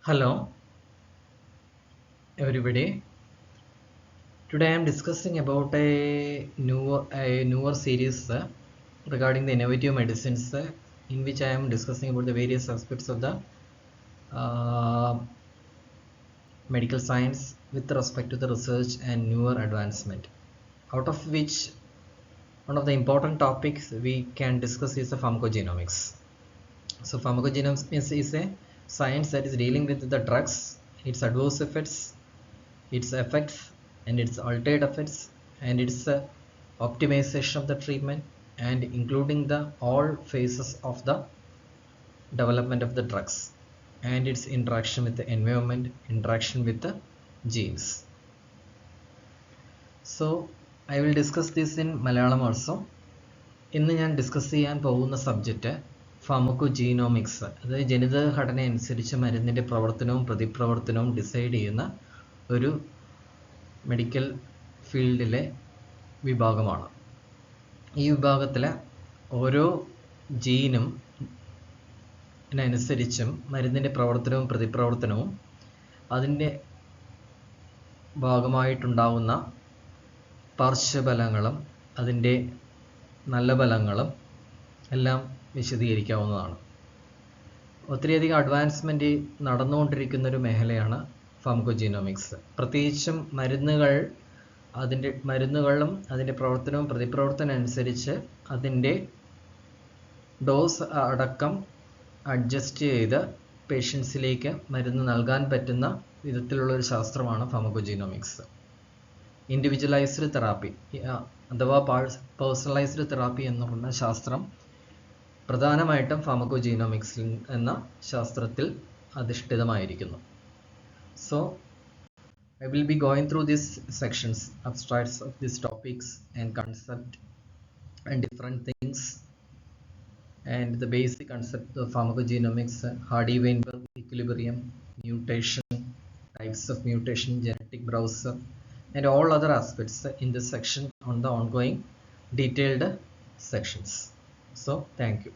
Hello, everybody. Today I am discussing about a newer series regarding the innovative medicines, in which I am discussing about the various aspects of the uh, medical science with respect to the research and newer advancement. Out of which, one of the important topics we can discuss is the pharmacogenomics. So, pharmacogenomics is a science that is dealing with the drugs, its adverse effects, its effects and its altered effects, and its optimization of the treatment, and including the all phases of the development of the drugs and its interaction with the environment, interaction with the genes. So I will discuss this in Malayalam also. ഇന്ന് ഞാൻ discuss ചെയ്യാൻ പോകുന്ന subject ഫാർമക്കോജീനോമിക്സ്, അതായത് ജനിതഘടന അനുസരിച്ച് മരുന്നിൻ്റെ പ്രവർത്തനവും പ്രതിപ്രവർത്തനവും decide ചെയ്യുന്ന ഒരു മെഡിക്കൽ ഫീൽഡിലെ വിഭാഗമാണ്. ഈ വിഭാഗത്തിലെ ഓരോ ജീനും അനുസരിച്ചും മരുന്നിൻ്റെ പ്രവർത്തനവും പ്രതിപ്രവർത്തനവും അതിൻ്റെ ഭാഗമായിട്ടുണ്ടാകുന്ന പാർശ്വഫലങ്ങളും അതിൻ്റെ നല്ല ഫലങ്ങളും എല്ലാം വിശദീകരിക്കാവുന്നതാണ്. ഒത്തിരിയധികം അഡ്വാൻസ്മെൻറ്റ് നടന്നുകൊണ്ടിരിക്കുന്ന ഒരു മേഖലയാണ് ഫാർമക്കോജീനോമിക്സ്. പ്രത്യേകിച്ചും മരുന്നുകളും അതിൻ്റെ പ്രവർത്തനവും പ്രതിപ്രവർത്തനം അനുസരിച്ച് അതിൻ്റെ ഡോസ് അടക്കം അഡ്ജസ്റ്റ് ചെയ്ത് പേഷ്യൻസിലേക്ക് മരുന്ന് നൽകാൻ പറ്റുന്ന വിധത്തിലുള്ളൊരു ശാസ്ത്രമാണ് ഫാർമക്കോജീനോമിക്സ്. ഇൻഡിവിജ്വലൈസ്ഡ് തെറാപ്പി അഥവാ പേഴ്സണലൈസ്ഡ് തെറാപ്പി എന്ന് പറഞ്ഞ ശാസ്ത്രം പ്രധാനമായിട്ടും ഫാർമക്കോജീനോമിക്സ് എന്ന ശാസ്ത്രത്തിൽ അധിഷ്ഠിതമായിരിക്കുന്നു. So I will be going through these sections, abstracts of these topics and concept and different things, and the basic concept of pharmacogenomics, Hardy-Weinberg equilibrium, mutation, types of mutation, genetic browser, and all other aspects in this section on the ongoing detailed sections. So thank you.